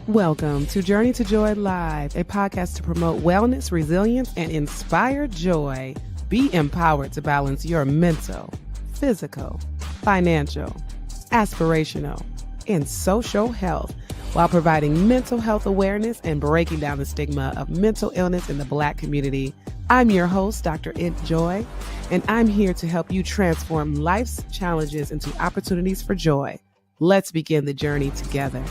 Welcome to Journey to Joy Live, a podcast to promote wellness, resilience, and inspire joy. Be empowered to balance your mental, physical, financial, aspirational, and social health while providing mental health awareness and breaking down the stigma of mental illness in the Black community. I'm your host, Dr. Int Joy, and I'm here to help you transform life's challenges into opportunities for joy. Let's begin the journey together.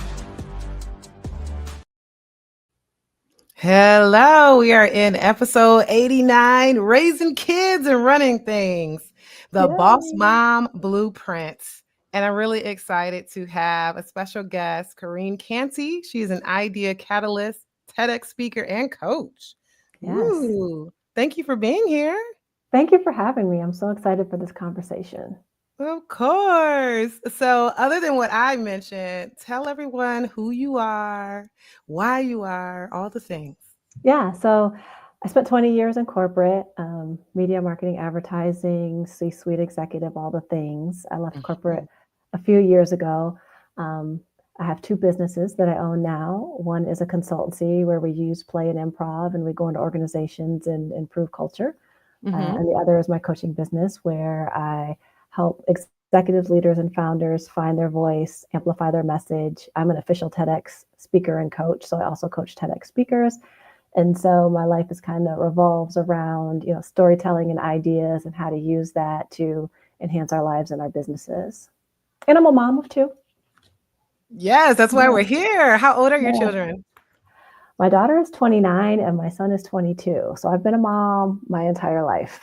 Hello, we are in episode 89, Raising Kids and Running Things, the Boss Mom Blueprint. And I'm really excited to have a special guest, Corean Canty. She's an idea catalyst, TEDx speaker, and coach. Yes. Ooh, thank you for being here. Thank you for having me. I'm so excited for this conversation. Of course. So other than what I mentioned, tell everyone who you are, why you are, all the things. Yeah. So I spent 20 years in corporate, media, marketing, advertising, C-suite executive, all the things. I left corporate a few years ago. I have two businesses that I own now. One is a consultancy where we use play and improv and we go into organizations and improve culture. And the other is my coaching business where I help executives, leaders, and founders find their voice, amplify their message. I'm an official TEDx speaker and coach, so I also coach TEDx speakers. And so my life is kind of revolves around, storytelling and ideas and how to use that to enhance our lives and our businesses. And I'm a mom of two. Yes, that's why we're here. How old are your children? My daughter is 29 and my son is 22. So I've been a mom my entire life.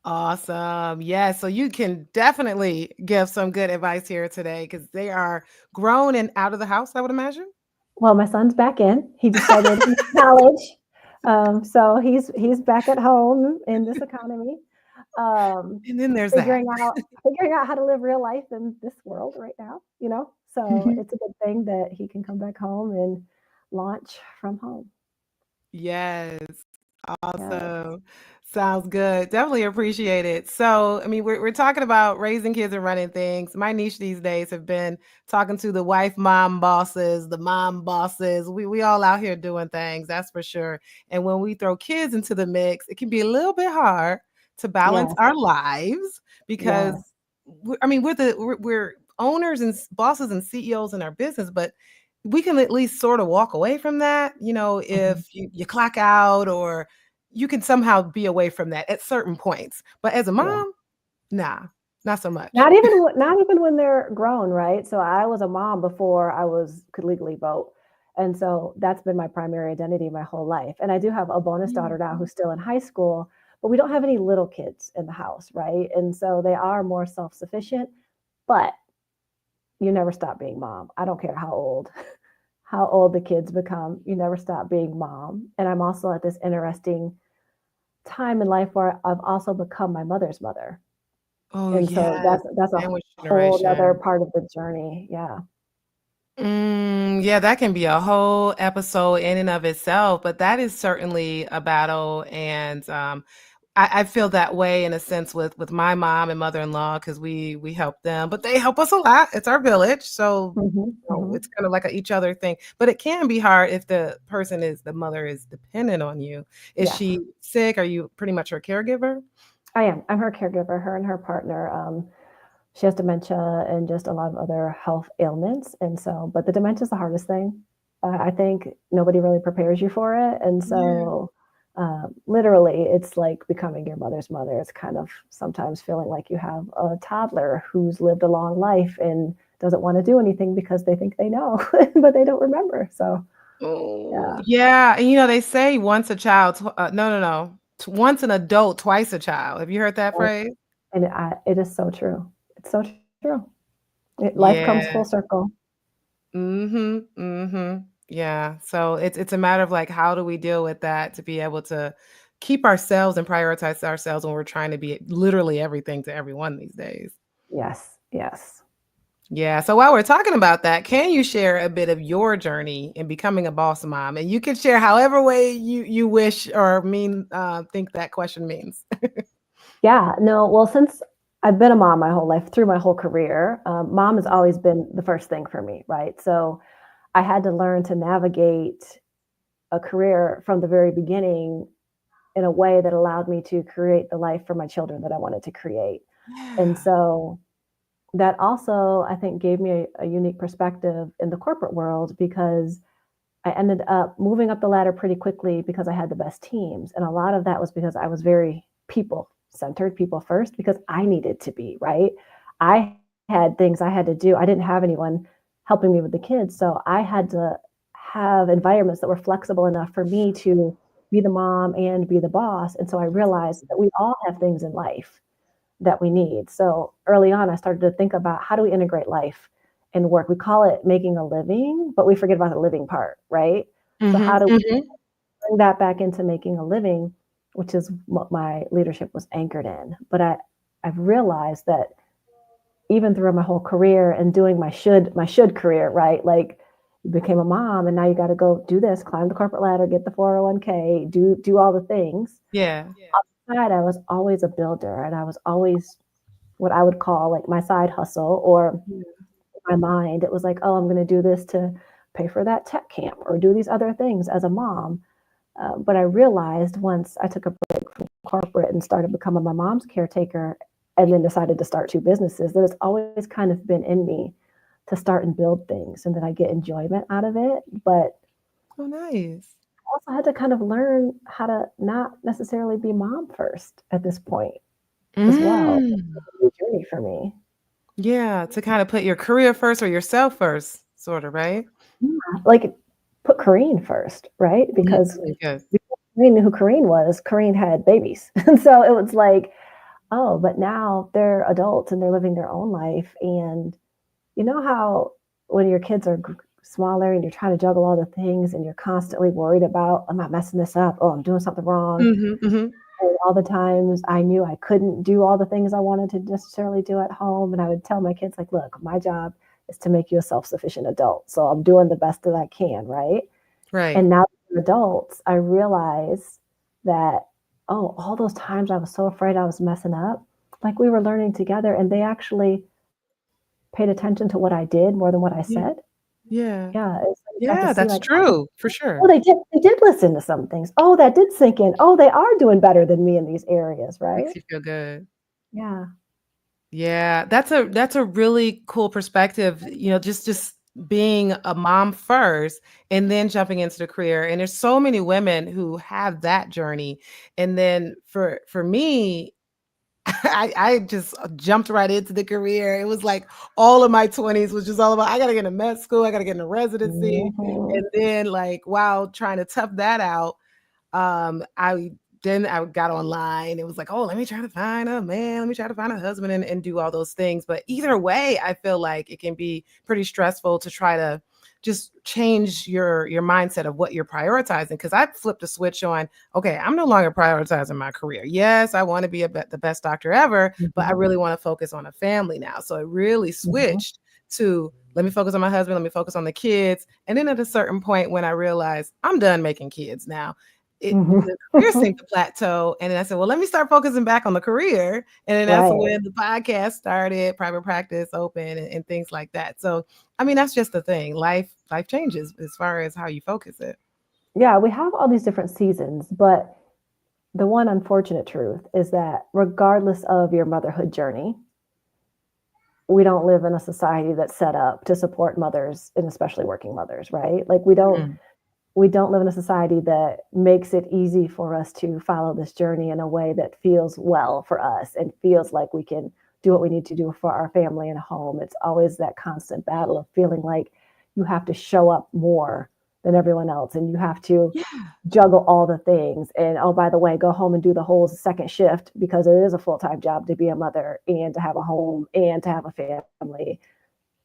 Awesome. Yeah. So you can definitely give some good advice here today because they are grown and out of the house, I would imagine. Well, my son's back in. He decided he's college. So he's back at home in this economy. And then there's figuring out how to live real life in this world right now, So it's a good thing that he can come back home and launch from home. Yes. Awesome. Yes. Sounds good. Definitely appreciate it. So, I mean, we're talking about raising kids and running things. My niche these days have been talking to the wife, mom bosses, the mom bosses. We all out here doing things, that's for sure. And when we throw kids into the mix, it can be a little bit hard to balance our lives because we're owners and bosses and CEOs in our business, but we can at least sort of walk away from that, if you clock out or you can somehow be away from that at certain points. But as a mom, nah, not so much. Not even when they're grown, right? So I was a mom before I could legally vote. And so that's been my primary identity my whole life. And I do have a bonus daughter now who's still in high school, but we don't have any little kids in the house, right? And so they are more self-sufficient, but you never stop being mom. I don't care how old the kids become. You never stop being mom. And I'm also at this interesting time in life where I've also become my mother's mother. Oh, and so that's a whole other part of the journey. Yeah. Yeah, that can be a whole episode in and of itself, but that is certainly a battle. And I feel that way in a sense with my mom and mother-in-law because we help them, but they help us a lot. It's our village. So it's kind of like each other thing. But it can be hard if the mother is dependent on you. Is she sick? Are you pretty much her caregiver? I am. I'm her caregiver, her and her partner. She has dementia and just a lot of other health ailments. And so, but the dementia is the hardest thing. I think nobody really prepares you for it. And so literally it's like becoming your mother's mother. It's kind of sometimes feeling like you have a toddler who's lived a long life and doesn't want to do anything because they think they know, but they don't remember. So, yeah. And they say once a child, once an adult, twice a child. Have you heard that phrase? And it is so true. It's so true. Life comes full circle. Yeah. So it's a matter of like, how do we deal with that to be able to keep ourselves and prioritize ourselves when we're trying to be literally everything to everyone these days? Yes. Yeah. So while we're talking about that, can you share a bit of your journey in becoming a boss mom? And you can share however way you wish or think that question means. Yeah. No. Well, since I've been a mom my whole life, through my whole career, mom has always been the first thing for me, right? So I had to learn to navigate a career from the very beginning in a way that allowed me to create the life for my children that I wanted to create. And Yeah. so that also, I think, gave me a unique perspective in the corporate world because I ended up moving up the ladder pretty quickly because I had the best teams. And a lot of that was because I was very people centered, people first, because I needed to be, right? I had things I had to do. I didn't have anyone helping me with the kids. So I had to have environments that were flexible enough for me to be the mom and be the boss. And so I realized that we all have things in life that we need. So early on, I started to think about how do we integrate life and work? We call it making a living, but we forget about the living part, right? So how Mhm, do we mhm. bring that back into making a living, which is what my leadership was anchored in. But I've realized that even throughout my whole career and doing my should career, right? Like you became a mom and now you got to go do this, climb the corporate ladder, get the 401k, do all the things. Yeah. Outside, I was always a builder and I was always what I would call like my side hustle or Yeah. my mind. It was like, oh, I'm going to do this to pay for that tech camp or do these other things as a mom. But I realized once I took a break from corporate and started becoming my mom's caretaker and then decided to start two businesses, that it's always kind of been in me to start and build things and that I get enjoyment out of it. But Oh, nice. I also had to kind of learn how to not necessarily be mom first at this point as well. It's Mm. a new journey for me. Yeah, to kinda put your career first or yourself first, sorta, right? Yeah, like put Corinne first, right? Because Mhm, good. before Corinne knew who Corinne was, Corinne had babies. And so it was like, oh, but now they're adults and they're living their own life. And you know how when your kids are smaller and you're trying to juggle all the things and you're constantly worried about, am I messing this up? Oh, I'm doing something wrong. Mhm, mhm. And all the times I knew I couldn't do all the things I wanted to necessarily do at home. And I would tell my kids, like, look, my job is to make you a self sufficient adult. So I'm doing the best that I can, right? Right. And now that we're adults, I realize that, oh, all those times I was so afraid I was messing up, like we were learning together and they actually paid attention to what I did more than what I said. Yeah, yeah. Yeah, it's like you start to Yeah, see that's like, oh, true, for oh, sure. they did listen to some things. Oh, that did sink in. Oh, they are doing better than me in these areas, right? Makes you feel good. Yeah. Yeah, that's a really cool perspective, just being a mom first and then jumping into the career, and there's so many women who have that journey, and then for me, I just jumped right into the career. It was like all of my 20s was just all about, I gotta get into med school, I gotta get into residency, Mhm. and then, like, while trying to tough that out, I got online. It was like, oh, let me try to find a man, let me try to find a husband and do all those things. But either way, I feel like it can be pretty stressful to try to just change your mindset of what you're prioritizing. Because I flipped a switch on, okay, I'm no longer prioritizing my career. Yes, I want to be the best doctor ever, but I Mhm. really want to focus on a family now. So it really Mhm. switched to, let me focus on my husband, let me focus on the kids. And then at a certain point when I realized I'm done making kids now, Mhm. the career seemed to plateau, and then I said, "Well, let me start focusing back on the career," and then that's Right. when the podcast started, private practice open, and things like that. So, I mean, that's just the thing. Life changes as far as how you focus it. Yeah, we have all these different seasons, but the one unfortunate truth is that regardless of your motherhood journey, we don't live in a society that's set up to support mothers and especially working mothers, right? Like Mm. we don't live in a society that makes it easy for us to follow this journey in a way that feels well for us and feels like we can do what we need to do for our family and home. It's always that constant battle of feeling like you have to show up more than everyone else and you have to Yeah. juggle all the things. And oh, by the way, go home and do the whole second shift because it is a full time job to be a mother and to have a home and to have a family,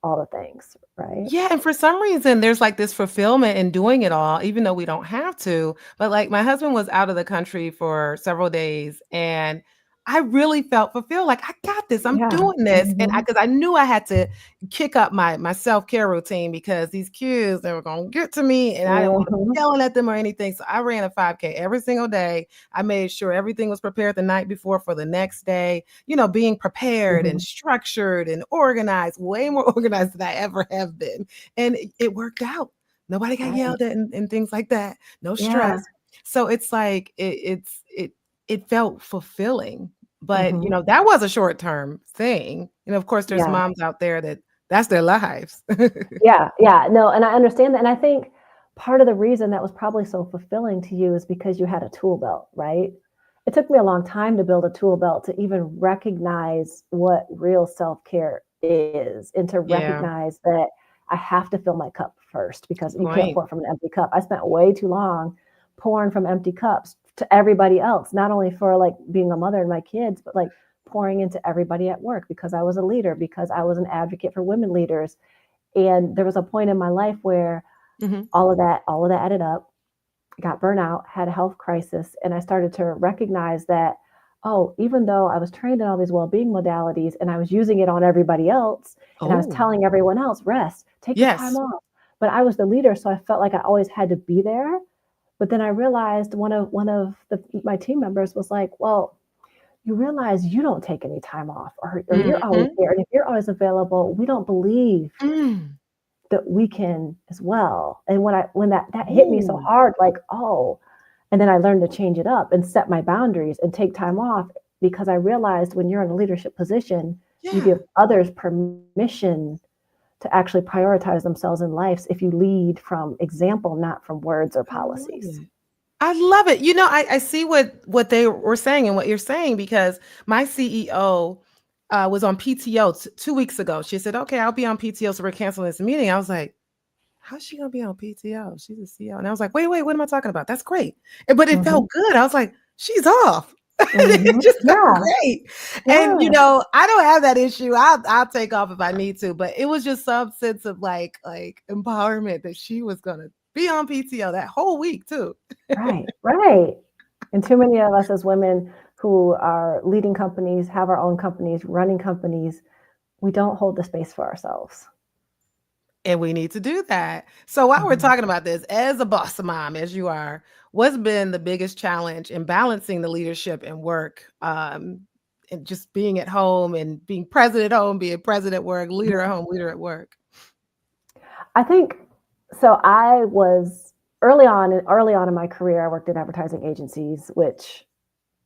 all the things, right? Yeah, and for some reason, there's like this fulfillment in doing it all, even though we don't have to. But like my husband was out of the country for several days, and I really felt fulfilled. Like, I got this. I'm Yeah. doing this, and Hmm. because I knew I had to kick up my self care routine because these kids, they were gonna get to me, and I didn't want to be Hmm. yelling at them or anything. So I ran a 5K every single day. I made sure everything was prepared the night before for the next day. Being prepared and Hmm. structured and organized, way more organized than I ever have been. And it worked out. Nobody got Right. yelled at and things like that. No Yeah. stress. So it's like it felt fulfilling. But, Mhm. that was a short-term thing. Of course, there's Yeah. moms out there that's their lives. Yeah, yeah, no, and I understand that, and I think part of the reason that was probably so fulfilling to you is because you had a tool belt, right? It took me a long time to build a tool belt to even recognize what real self-care is, and to Yeah, recognize that I have to fill my cup first because good you can't point. pour from an empty cup. I spent way too long pouring from empty cups to everybody else, not only for, like, being a mother and my kids, but, like, pouring into everybody at work because I was a leader, because I was an advocate for women leaders, and there was a point in my life where Mhm. all of that added up, got burnout, had a health crisis, and I started to recognize that, oh, even though I was trained in all these well-being modalities and I was using it on everybody else, and I was Oh, telling everyone else, rest, take your time yes. off. But I was the leader, so I felt like I always had to be there. But then I realized one of my team members was like, well, you realize you don't take any time off, or you're always Mhm. there. And if you're always available, we don't believe Mm. that we can as well. And when that hit me so Ooh, hard, like, oh, and then I learned to change it up and set my boundaries and take time off because I realized when you're in a leadership position, you yeah. give others permission to actually prioritize themselves in life if you lead from example, not from words or I love policies. it. I love it. I see what they were saying and what you're saying because my CEO was on PTO 2 weeks ago. She said, "Okay, I'll be on PTO, so we're canceling this meeting." I was like, "How's she gonna be on PTO? She's a CEO." And I was like, "Wait, wait, what am I talking about? That's great." But it Mhm. felt good. I was like, "She's off." It Mhm. just felt Yeah. great. And Yeah. I don't have that issue. I'll take off if I need to, but it was just some sense of like empowerment that she was gonna be on PTO that whole week too. Right. Right. And too many of us as women who are leading companies, have our own companies, running companies, we don't hold the space for ourselves. And we need to do that. So while we're Mhm. talking about this, as a boss mom, as you are, what's been the biggest challenge in balancing the leadership and work, and just being at home and being present at home, being present at work, leader at home, leader at work? I think so. I was early on in my career, I worked in advertising agencies, which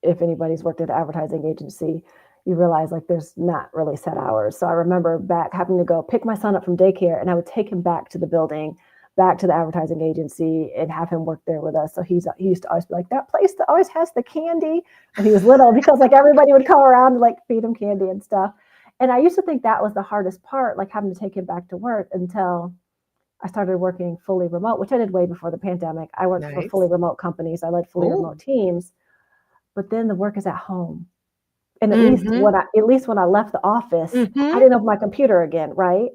if anybody's worked at an advertising agency, you realize like there's not really set hours. So I remember back having to go pick my son up from daycare and I would take him back to the building, back to the advertising agency and have him work there with us. So he used to always be like, that place that always has the candy when he was little, because like everybody would come around and like feed him candy and stuff. And I used to think that was the hardest part, like having to take him back to work, until I started working fully remote, which I did way before the pandemic. I worked for fully Nice. remote companies. I led fully Oh. remote teams, but then the work is at home. And Mhm. at least when I left the office, I Mhm. didn't open my computer again, right?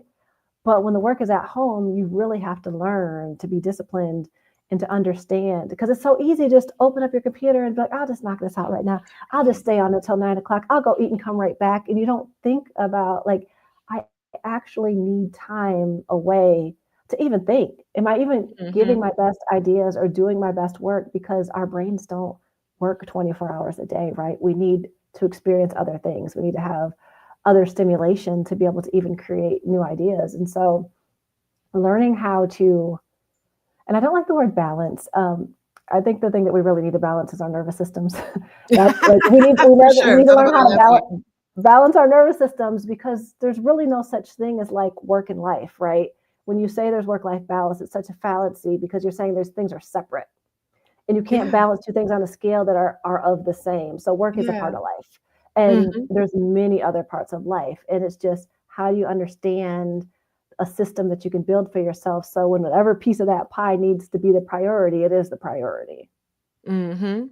But when the work is at home, you really have to learn to be disciplined and to understand, because it's so easy to just open up your computer and be like, I'll just knock this out right now. I'll just stay on until 9 o'clock. I'll go eat and come right back. And you don't think about like, I actually need time away to even think. Am I even giving Mhm. my best ideas or doing my best work? Because our brains don't work 24 hours a day, right? We need to experience other things. We need to have other stimulation to be able to even create new ideas. And so learning how to, and I don't like the word balance. I think the thing that we really need to balance is our nervous systems. That's like For we sure, need to talk learn about how that to last week. balance our nervous systems, because there's really no such thing as like work and life, right? When you say there's work life balance, it's such a fallacy because you're saying there's things are separate, and you can't Yeah. balance two things on a scale that are of the same. So work is a Yeah. part of life, and Mhm. there's many other parts of life, and it's just how do you understand a system that you can build for yourself, so when whatever piece of that pie needs to be the priority, it is the priority. Mhm.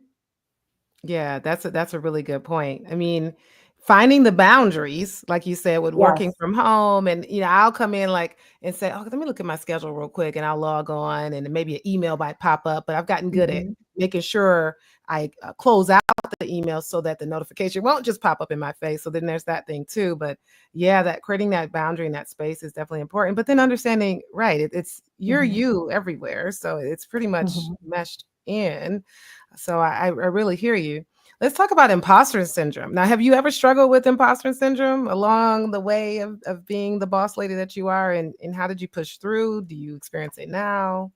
Yeah, that's a really good point. I mean, finding the boundaries, like you said, with working Yes. from home and I'll come in like and say, "Oh, let me look at my schedule real quick," and I'll log on and then maybe an email might pop up, but I've gotten good at Mhm. making sure I close out the email so that the notification won't just pop up in my face. So then there's that thing too. But yeah, that creating that boundary in that space is definitely important. But then understanding, right, it's you're Mhm. you everywhere. So it's pretty much Mhm. meshed in. So I really hear you. Let's talk about imposter syndrome. Now, have you ever struggled with imposter syndrome along the way of being the boss lady that you are? And how did you push through? Do you experience it now?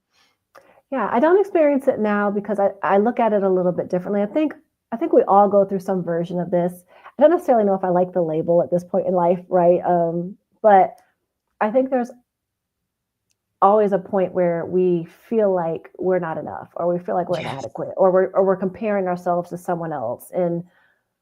Yeah, I don't experience it now because I look at it a little bit differently. I think we all go through some version of this. I don't necessarily know if I like the label at this point in life, right? But I think there's always a point where we feel like we're not enough, or we feel like we're Yes. inadequate, or we're comparing ourselves to someone else. And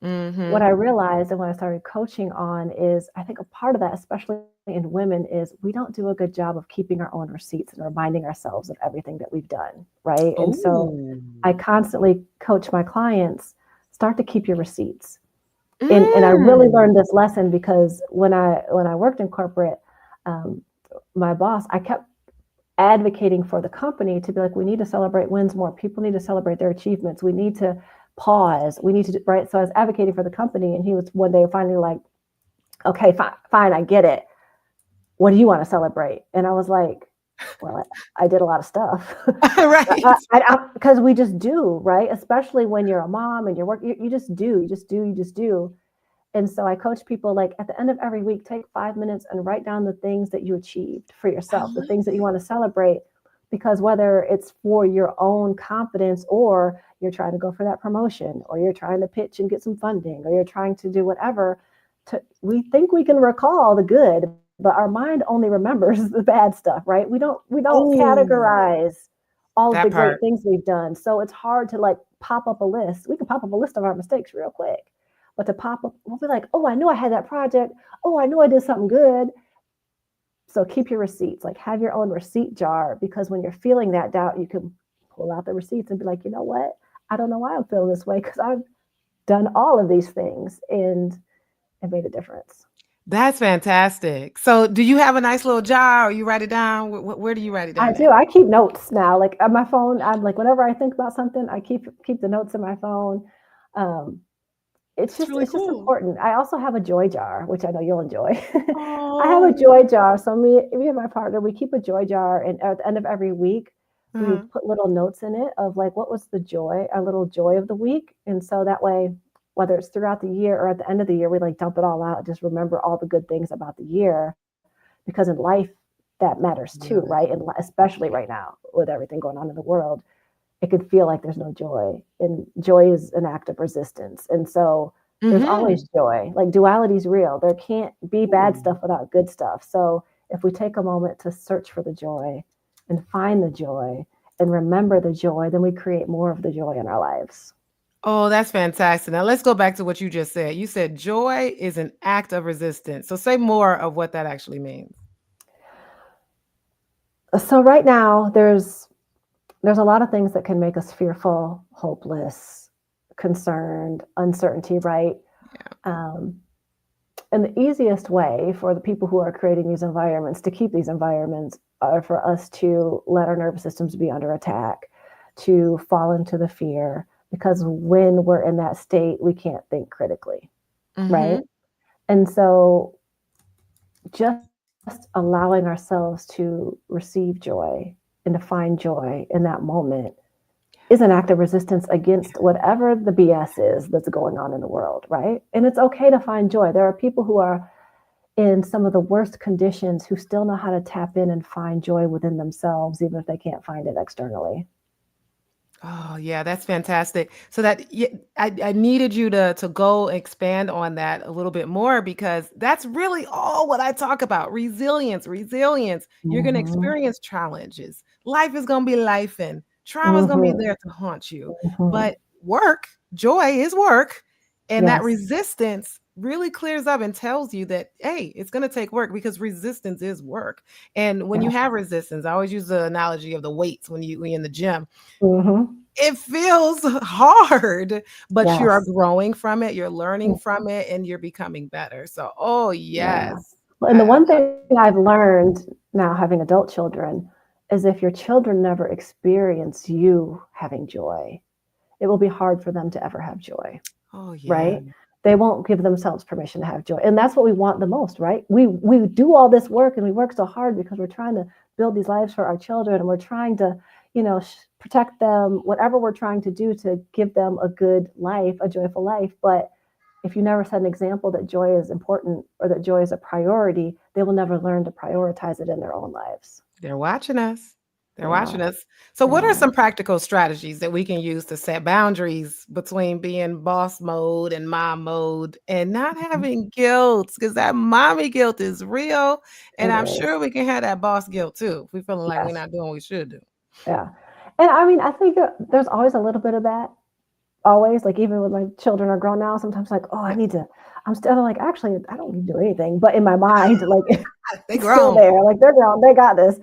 what Mm-hmm. I realized and what I started coaching on is, I think a part of that, especially in women, is we don't do a good job of keeping our own receipts and reminding ourselves of everything that we've done, right? And so Oh. I constantly coach my clients, start to keep your receipts. And I really Mm. learned this lesson because when I worked in corporate, um, my boss, I kept advocating for the company to be like, we need to celebrate wins more. People need to celebrate their achievements. We need to pause. We need to, right? So I was advocating for the company, and he was one day finally like, okay, fine, I get it. What do you want to celebrate? And I was like, well, I did a lot of stuff. Right. Because we just do, right? Especially when you're a mom and you're working, you just do, you just do. And so I coach people, like, at the end of every week, take 5 minutes and write down the things that you achieved for I yourself, the love things that you it. want to celebrate. Because whether it's for your own confidence, or you're trying to go for that promotion, or you're trying to pitch and get some funding, or you're trying to do whatever, we think we can recall the good, but our mind only remembers the bad stuff, right? We don't Oh, categorize all of the that great part. things we've done. So it's hard to, like, pop up a list. We can pop up a list of our mistakes real quick. But to pop up, we'll be like, oh, I knew I had that project. Oh, I knew I did something good. So keep your receipts, like, have your own receipt jar, because when you're feeling that doubt, you can pull out the receipts and be like, you know what? I don't know why I'm feeling this way, because I've done all of these things and it made a difference. That's fantastic. So, do you have a nice little jar, or you write it down? Where do you write it I down do. at? I keep notes now. Like, on my phone, I'm like, whenever I think about something, I keep the notes in my phone. Um, it's That's just really it's just cool. important. I also have a joy jar, which I know you'll enjoy. I have a Oh. joy jar. So me and my partner, we keep a joy jar, and at the end of every week, we Uh-huh. put little notes in it of, like, what was the joy, our little joy of the week. And so that way, whether it's throughout the year or at the end of the year, we, like, dump it all out, just remember all the good things about the year, because in life that matters too, Love right? it. And especially right now with everything going on in the world, it could feel like there's no joy. And joy is an act of resistance. And so there's always Mhm. joy. Like, duality is real. There can't be bad Ooh. stuff without good stuff. So if we take a moment to search for the joy and find the joy and remember the joy, then we create more of the joy in our lives. Oh, that's fantastic. Now let's go back to what you just said. You said joy is an act of resistance. So say more of what that actually means. So right now, there's a lot of things that can make us fearful, hopeless, concerned, uncertainty, right? Yeah. Um, And the easiest way for the people who are creating these environments to keep these environments are for us to let our nervous systems be under attack, to fall into the fear, because when we're in that state, we can't think critically, right? Mhm. And so just allowing ourselves to receive joy and to find joy in that moment is an act of resistance against whatever the BS is that's going on in the world, right? And it's okay to find joy. There are people who are in some of the worst conditions who still know how to tap in and find joy within themselves, even if they can't find it externally. Oh, yeah, that's fantastic. So I needed you to go expand on that a little bit more because that's really all what I talk about. Resilience, resilience. You're going to Mhm. experience challenges. Life is going to be life and trauma is going to be Mhm. there to haunt you. Mhm. But work, joy is work. And that Yes. resistance really clears up and tells you that, hey, it's going to take work because resistance is work. And when you Yes. have resistance, I always use the analogy of the weights when you're in the gym. Mhm. It feels hard, but you are Yes. growing from it, you're learning Mm. from it, and you're becoming better. So, oh, Yeah. yes. Well, and the I one love thing I've learned now, having adult children, is if your children never experience you having joy, it will be hard for them to ever have joy. Oh, yeah. Right? They won't give themselves permission to have joy. And that's what we want the most, right? We do all this work, and we work so hard because we're trying to build these lives for our children, and we're trying to, protect them, whatever we're trying to do to give them a good life, a joyful life. But if you never set an example that joy is important or that joy is a priority, they will never learn to prioritize it in their own lives. They're watching us. They're Yeah. watching us. So, what are Yeah. some practical strategies that we can use to set boundaries between being boss mode and mom mode and not Mhm. having guilt? Because that mommy guilt is real. And It I'm is. sure we can have that boss guilt too if we feeling like we're Yes. not doing what we should do. Yeah. And I mean, I think there's always a little bit of that. Always, like even when my children are grown now, sometimes like, oh, I Yeah. need to. I'm still like, actually, I don't need to do anything. But in my mind, like They it's still grown. there. Like they're grown, they got this.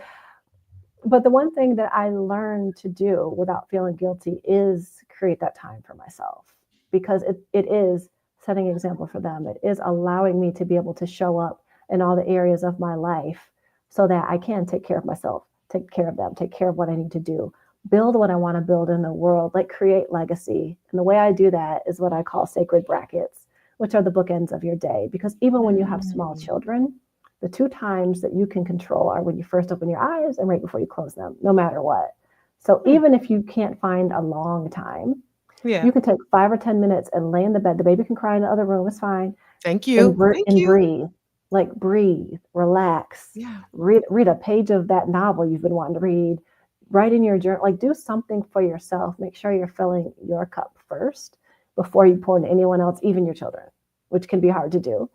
But the one thing that I learned to do without feeling guilty is create that time for myself, because it is setting an example for them. It is allowing me to be able to show up in all the areas of my life so that I can take care of myself, take care of them, take care of what I need to do, build what I want to build in the world, like create legacy. And the way I do that is what I call sacred brackets, which are the bookends of your day. Because even when you have small Mm. children, the two times that you can control are when you first open your eyes and right before you close them, no matter what. So Hmm. even if you can't find a long time, Yeah. you can take 5 or 10 minutes and lay in the bed. The baby can cry in the other room, it's fine. Thank And, you. Thank and you. breathe, like breathe, relax, Yeah. read a page of that novel you've been wanting to read, write in your journal, like do something for yourself. Make sure you're filling your cup first before you pour into anyone else, even your children, which can be hard to do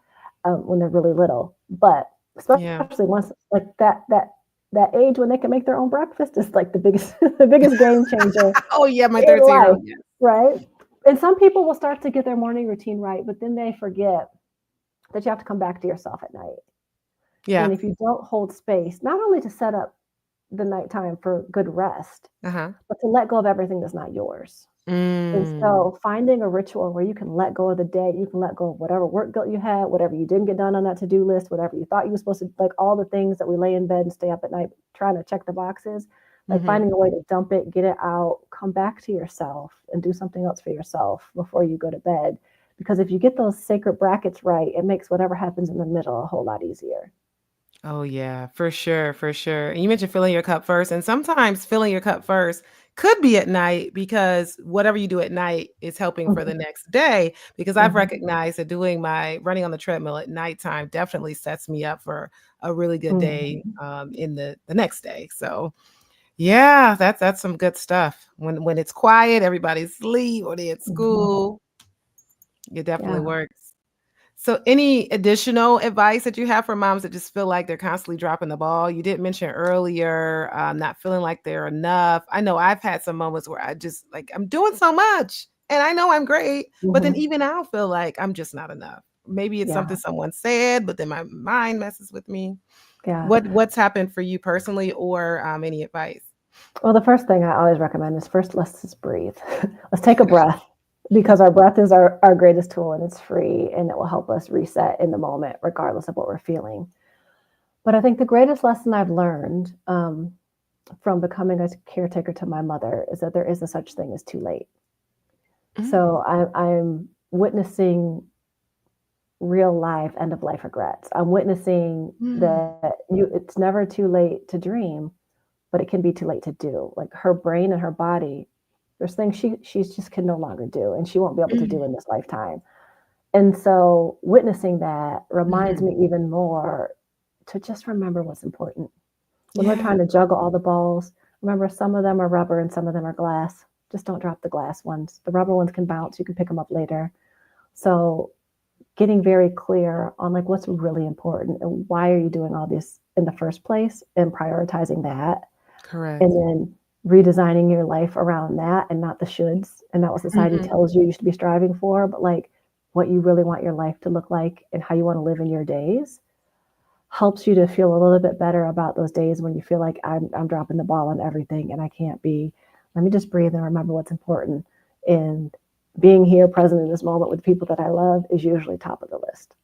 when they're really little. But Yeah. especially once like that age when they can make their own breakfast is like the biggest the biggest game changer Oh, yeah. My in 13-year life, old. Yeah. right? And some people will start to get their morning routine right, but then they forget that you have to come back to yourself at night. Yeah. And if you don't hold space, not only to set up the nighttime for good rest, Uh huh. but to let go of everything that's not yours. And Mm. so finding a ritual where you can let go of the day, you can let go of whatever work guilt you had, whatever you didn't get done on that to-do list, whatever you thought you were supposed to, like all the things that we lay in bed and stay up at night trying to check the boxes, like Hmm. finding a way to dump it, get it out, come back to yourself and do something else for yourself before you go to bed. Because if you get those sacred brackets right, it makes whatever happens in the middle a whole lot easier. Oh, yeah, for sure, for sure. And you mentioned filling your cup first, and sometimes filling your cup first could be at night because whatever you do at night is helping for the Mhm, next day. Because I've mhm, recognized that doing my running on the treadmill at nighttime definitely sets me up for a really good day mhm. in the next day. So yeah, that's some good stuff. When it's quiet, everybody's asleep or they at Mhm. school, it definitely Yeah. works. So, any additional advice that you have for moms that just feel like they're constantly dropping the ball? You did mention earlier, not feeling like they're enough. I know I've had some moments where I just like I'm doing so much, and I know I'm great, but then Mhm. even I'll feel like I'm just not enough. Maybe it's Yeah. something someone said, but then my mind messes with me. Yeah. What's happened for you personally, or any advice? Well, the first thing I always recommend is first let's just breathe. Let's take a breath because our breath is our greatest tool and it's free and it will help us reset in the moment, regardless of what we're feeling. But I think the greatest lesson I've learned from becoming a caretaker to my mother is that there is a such thing as too late. Mm, So I'm witnessing real life end of life regrets. I'm witnessing mm, that it's never too late to dream, but it can be too late to do. Like her brain and her body, there's things she's just can no longer do, and she won't be able to do mm, in this lifetime. And so witnessing that reminds mhm. me even more to just remember what's important. When we're Yeah, trying to juggle all the balls, remember some of them are rubber and some of them are glass. Just don't drop the glass ones. The rubber ones can bounce. You can pick them up later. So getting very clear on like what's really important and why are you doing all this in the first place and prioritizing that and correct. then redesigning your life around that and not the shoulds and not what society Mhm. tells you you should be striving for, but like what you really want your life to look like and how you want to live in your days helps you to feel a little bit better about those days when you feel like I'm dropping the ball on everything and I can't be. Let me just breathe and remember what's important. And being here present in this moment with the people that I love is usually top of the list.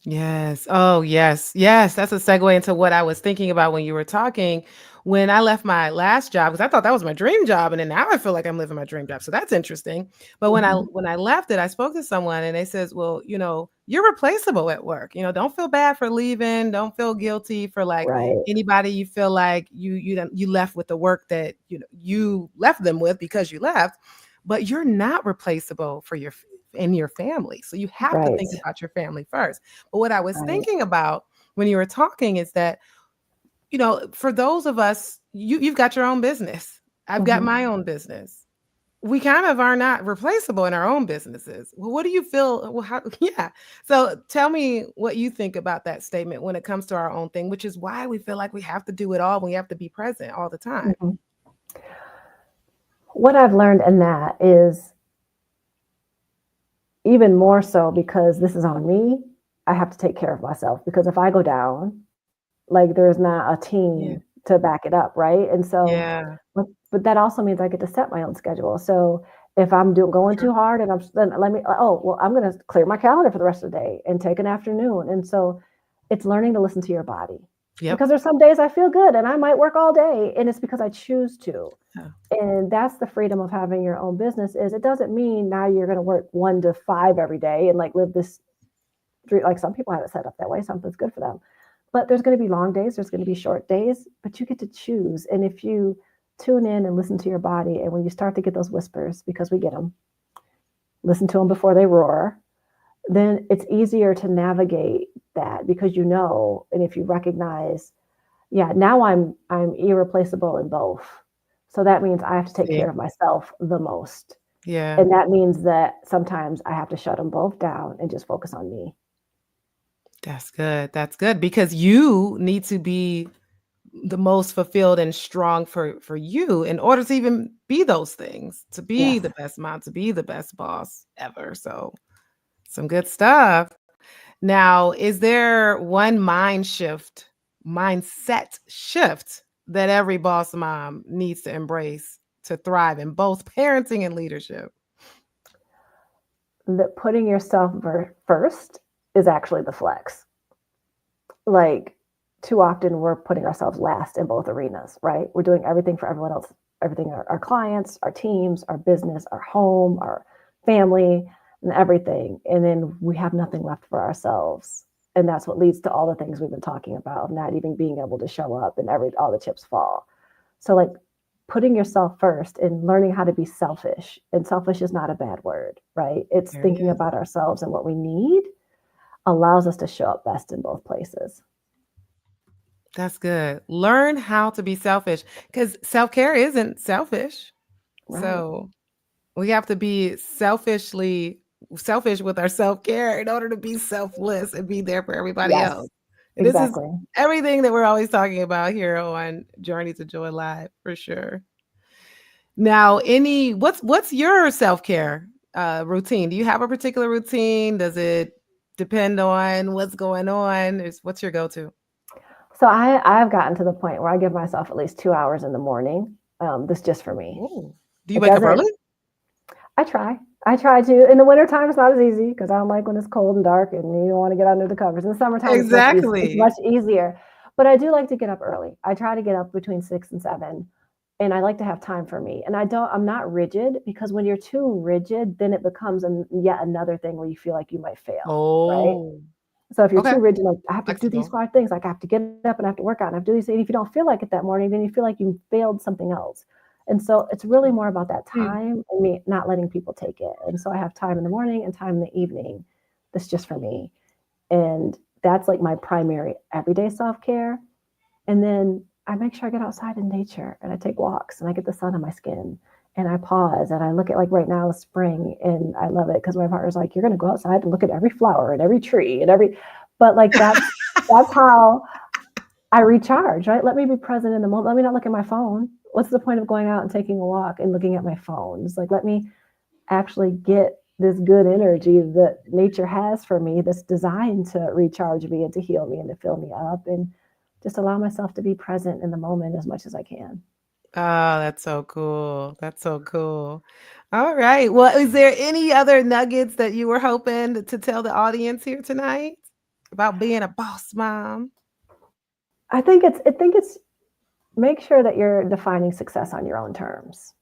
Yes. Oh, yes. Yes. That's a segue into what I was thinking about when you were talking. when I left my last job, because I thought that was my dream job, and then now I feel like I'm living my dream job. So that's interesting. But Mhm. when I left it, I spoke to someone and they says, "Well, you're replaceable at work. Don't feel bad for leaving. Don't feel guilty for like Right. anybody you feel like you left with the work that you left them with because you left, but you're not replaceable for your family. So you have to Right. think about your family first." But what I was Right. thinking about when you were talking is that for those of us, you've got your own business. I've got Mhm. my own business. We kind of are not replaceable in our own businesses. Well, what do you feel? Well, how, yeah. So tell me what you think about that statement when it comes to our own thing, which is why we feel like we have to do it all. We have to be present all the time. Mhm. What I've learned in that is even more so because this is on me, I have to take care of myself because if I go down, like there's not a Yeah. team to back it up, right? And so, Yeah. but that also means I get to set my own schedule. So if I'm going Sure. too hard and then let me, oh, well, I'm going to clear my calendar for the rest of the day and take an afternoon. And so it's learning to listen to your body Yep. because there's some days I feel good and I might work all day and it's because I choose to. Yeah. And that's the freedom of having your own business is it doesn't mean now you're going to work 1 to 5 every day and like live this dream. Like some people have it set up that way. Something's good for them. But there's going to be long days, there's going to be short days, but you get to choose. And if you tune in and listen to your body, and when you start to get those whispers, because we get them, listen to them before they roar, then it's easier to navigate that because and if you recognize, yeah, now I'm irreplaceable in both. So that means I have to take See? care of myself the most. Yeah. And that means that sometimes I have to shut them both down and just focus on me. That's good. That's good because you need to be the most fulfilled and strong for you in order to even be those things, to be Yes. the best mom, to be the best boss ever. So some good stuff. Now, is there one mindset shift that every boss mom needs to embrace to thrive in both parenting and leadership? That putting yourself first is actually the flex. Like too often we're putting ourselves last in both arenas, right? We're doing everything for everyone else, everything our clients, our teams, our business, our home, our family, and everything. And then we have nothing left for ourselves. And that's what leads to all the things we've been talking about, not even being able to show up and all the chips fall. So like putting yourself first and learning how to be selfish. And selfish is not a bad word, right? It's There it thinking is. about ourselves and what we need allows us to show up best in both places. That's good. Learn how to be selfish because self-care isn't selfish. Right. So we have to be selfish with our self-care in order to be selfless and be there for everybody Yes, else. And this is exactly. everything that we're always talking about here on Journey to Joy Live for sure. Now, what's your self-care routine? Do you have a particular routine? Does it depend on what's going on? What's your go-to? So I've gotten to the point where I give myself at least 2 hours in the morning. This just for me. Ooh. Do you It wake up doesn't. early? I try. I try to. In the wintertime, it's not as easy because I don't like when it's cold and dark and you don't want to get under the covers. In the summertime, it's much easier. It's Exactly. much easier. But I do like to get up early. I try to get up between 6 and 7, and I like to have time for me. And I'm not rigid because when you're too rigid, then it becomes yet another thing where you feel like you might fail, right? Oh, So if you're okay. too rigid, like I have to do these Flexible. 5 things, like I have to get up and I have to work out and I have to do these. And if you don't feel like it that morning, then you feel like you failed something else. And so it's really more about that Mm. time and me not letting people take it. And so I have time in the morning and time in the evening. That's just for me. And that's like my primary everyday self care. And then I make sure I get outside in nature and I take walks and I get the sun on my skin and I pause and I look at like right now it's spring and I love it because my partner's like, you're gonna go outside and look at every flower and every tree and but like that's how I recharge, right? Let me be present in the moment. Let me not look at my phone. What's the point of going out and taking a walk and looking at my phone? It's like let me actually get this good energy that nature has for me that's designed to recharge me and to heal me and to fill me up and just allow myself to be present in the moment as much as I can. Oh, that's so cool. That's so cool. All right. Well, is there any other nuggets that you were hoping to tell the audience here tonight about being a boss mom? I think it's make sure that you're defining success on your own terms.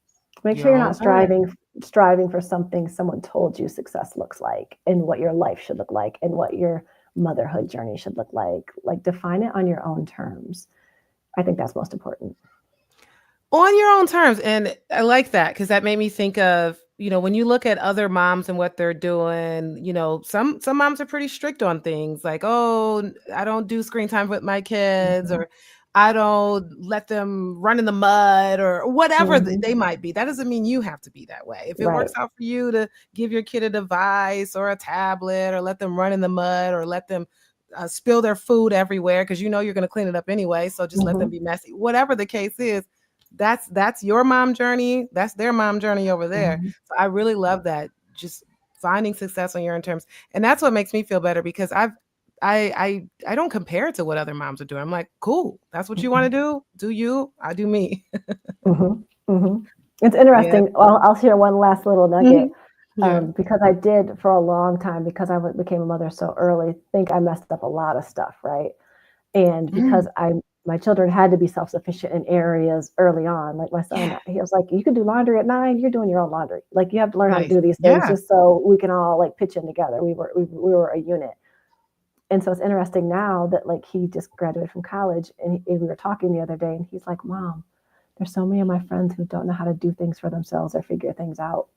Make sure Your you're own not terms. striving for something someone told you success looks like, and what your life should look like, and what your motherhood journey should look like. Like, define it on your own terms. I think that's most important. On your own terms, and I like that because that made me think of, when you look at other moms and what they're doing, some moms are pretty strict on things like, "Oh, I don't do screen time with my kids," Mhm. or "I don't let them run in the mud," or whatever Mhm. they might be. That doesn't mean you have to be that way. If it Right. works out for you to give your kid a device or a tablet, or let them run in the mud, or let them spill their food everywhere because you're going to clean it up anyway, so just let them Mhm. be messy. Whatever the case is, that's your mom journey. That's their mom journey over there. Mhm. So I really love that. Just finding success on your own terms. And that's what makes me feel better because I don't compare it to what other moms are doing. I'm like, cool. That's what you want to Mhm. do. Do you? I do me. Mhm. Mhm. It's Yeah. interesting. I'll share one last little nugget. Mhm. Yeah. Because I did for a long time, because I became a mother so early, think I messed up a lot of stuff, right? And because Mm. my children had to be self-sufficient in areas early on. Like my son, Yeah. he was like, "You can do laundry at 9, you're doing your own laundry. Like, you have to learn how to Nice. do these things Yeah. just so we can all like pitch in together." We were a unit. And so it's interesting now that, like, he just graduated from college, and we were talking the other day, and he's like, "Mom, there's so many of my friends who don't know how to do things for themselves or figure things out."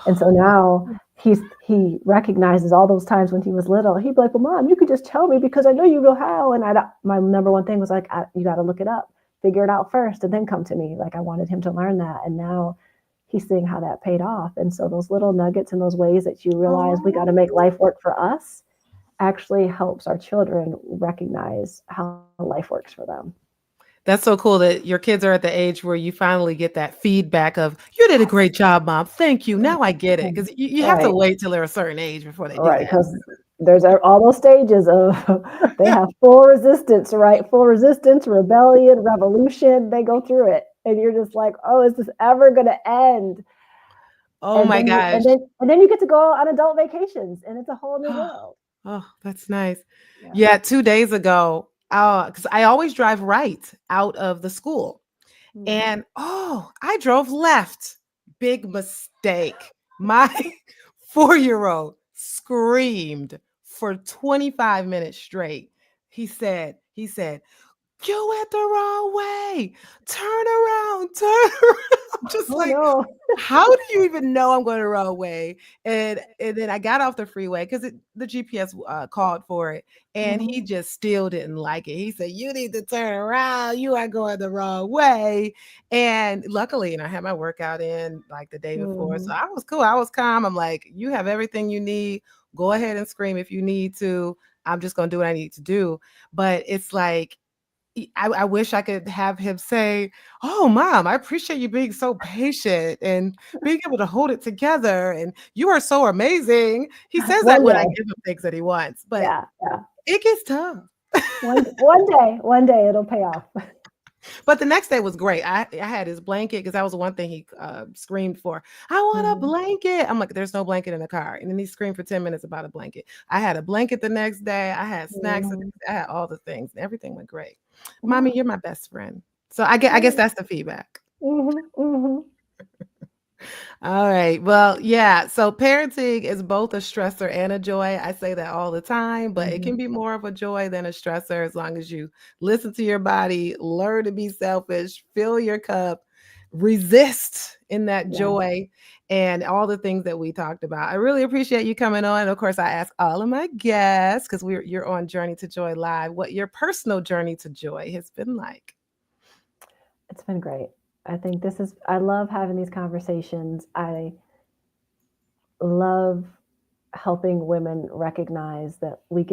And so Oh, now he recognizes all those times when he was little. He'd be like, "Well, Mom, you could just tell me because I know you know how." And my number one thing was like, "You got to look it up, figure it out first, and then come to me." Like, I wanted him to learn that, and now he's seeing how that paid off. And so those little nuggets and those ways that you realize we got to make oh. life work for us actually helps our children recognize how life works for them. That's so cool that your kids are at the age where you finally get that feedback of, "You did a Yes. great job, mom. Thank you. Now I get it." Mm. Because you have to Right. wait till they're a certain age before they do Right, that. because there's all those stages of they have full resistance, right? Full resistance, rebellion, revolution. They go through it, and you're just like, "Oh, is this ever going to end?" Oh my gosh. And then you get to go on adult vacations, and it's a whole new world. Oh, that's nice. Yeah. Yeah, 2 days ago, because I always drive right out of the school, Mm. and, I drove left. Big mistake. My four-year-old screamed for 25 minutes straight. He said, "You went the wrong way. Turn around, turn around." I'm just Oh like, no. how do you even know I'm going the wrong way? And then I got off the freeway because the GPS called for it, and he Mhm. just still didn't like it. He said, "You need to turn around. You are going the wrong way." And luckily, I had my workout in like the day before, so Mhm. I was cool. I was calm. I'm like, "You have everything you need. Go ahead and scream if you need to. I'm just gonna do what I need to do." But it's like I wish I could have him say, "Oh, mom, I appreciate you being so patient and being able to hold it together, and you are so amazing." He says that One when I day. give him things that he wants, but Yeah, yeah. it gets tough. One day it'll pay off. But the next day was great. I had his blanket because that was the one thing he screamed for. "I want a Mhm. blanket." I'm like, "There's no blanket in the car," and then he screamed for 10 minutes about a blanket. I had a blanket the next day. I had snacks. Mhm. I had all the things. Everything went great. Yeah. Mommy, you're my best friend. So I guess that's the feedback. Mhm. Mhm. All right. Well, yeah. So parenting is both a stressor and a joy. I say that all the time, but it can Mhm. be more of a joy than a stressor as long as you listen to your body, learn to be selfish, fill your cup, resist in that Yeah. joy, and all the things that we talked about. I really appreciate you coming on. And of course, I ask all of my guests because you're on Journey to Joy Live, what your personal journey to joy has been like. It's been great. I love having these conversations. I love helping women recognize that we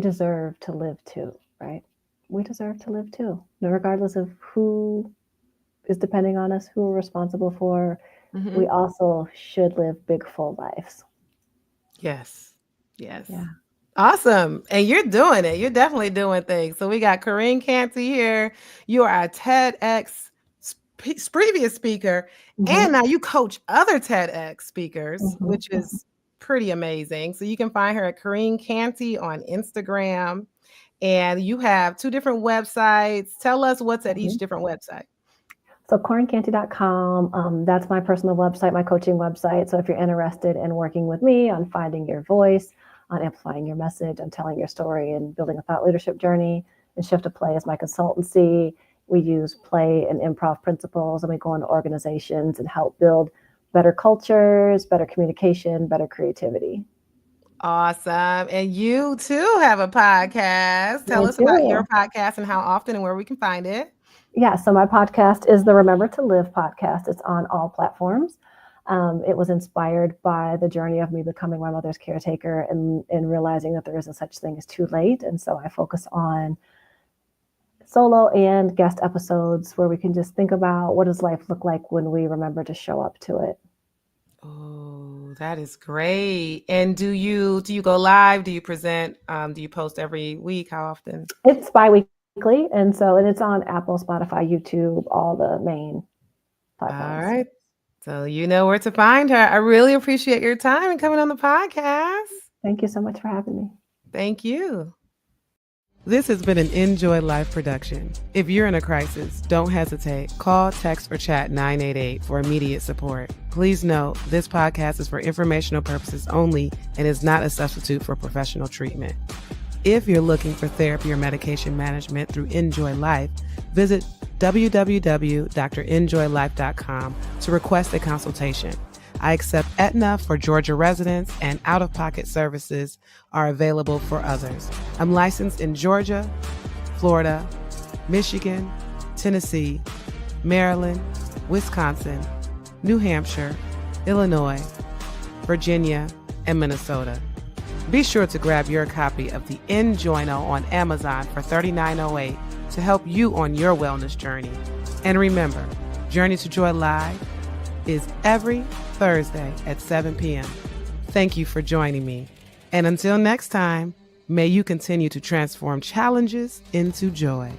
deserve to live too, right? We deserve to live too, regardless of who is depending on us, who we're responsible for. We Mhm. also should live big, full lives. Yes. Yes. Yeah. Awesome. And you're doing it. You're definitely doing things. So we got Corean Canty here. You are a TEDx previous speaker, and Hmm. now you coach other TEDx speakers, Hmm. which is pretty amazing. So you can find her at Corean Canty on Instagram. And you have 2 different websites. Tell us what's at each different website. So CoreanCanty.com, that's my personal website, my coaching website. So if you're interested in working with me on finding your voice, on amplifying your message, on telling your story and building a thought leadership journey, and Shift to Play is my consultancy. We use play and improv principles, and we go into organizations and help build better cultures, better communication, better creativity. Awesome. And you too have a podcast. Tell us about your podcast and how often and where we can find it. Yeah, so my podcast is the Remember to Live podcast. It's on all platforms. It was inspired by the journey of me becoming my mother's caretaker and realizing that there isn't such thing as too late. And so I focus on solo and guest episodes where we can just think about what does life look like when we remember to show up to it. Oh, that is great. And do you go live? Do you present? Do you post every week? How often? It's bi-weekly. And it's on Apple, Spotify, YouTube, all the main platforms. All right. So you know where to find her. I really appreciate your time and coming on the podcast. Thank you so much for having me. Thank you. This has been an Enjoy Life production. If you're in a crisis, don't hesitate. Call, text, or chat 988 for immediate support. Please note, this podcast is for informational purposes only and is not a substitute for professional treatment. If you're looking for therapy or medication management through Enjoy Life, visit www.drenjoylife.com to request a consultation. I accept Aetna for Georgia residents, and out-of-pocket services are available for others. I'm licensed in Georgia, Florida, Michigan, Tennessee, Maryland, Wisconsin, New Hampshire, Illinois, Virginia, and Minnesota. Be sure to grab your copy of the Enjoyno on Amazon for $39.08 to help you on your wellness journey. And remember, Journey to Joy Live is every Thursday at 7 p.m. Thank you for joining me. And until next time, may you continue to transform challenges into joy.